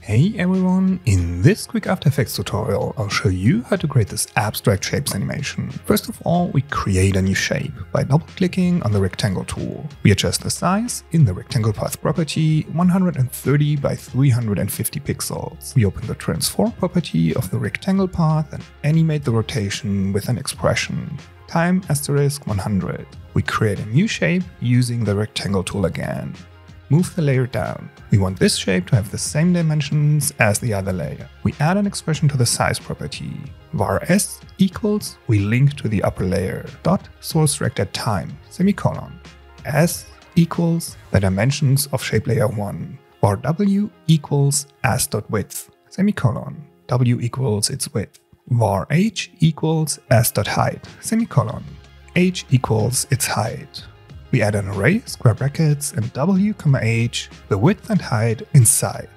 Hey everyone, in this quick After Effects tutorial I'll show you how to create this abstract shapes animation. First of all, we create a new shape by double-clicking on the rectangle tool. We adjust the size in the rectangle path property 130 by 350 pixels. We open the transform property of the rectangle path and animate the rotation with an expression. Time *100. We create a new shape using the rectangle tool again. Move the layer down. We want this shape to have the same dimensions as the other layer. We add an expression to the size property. var s equals, we link to the upper layer, dot sourceRectAtTime, semicolon. S equals the dimensions of shape layer 1. var w equals as.width, semicolon. W equals its width. var h equals as.height, semicolon. H equals its height. We add an array, square brackets, and w, h, the width and height inside.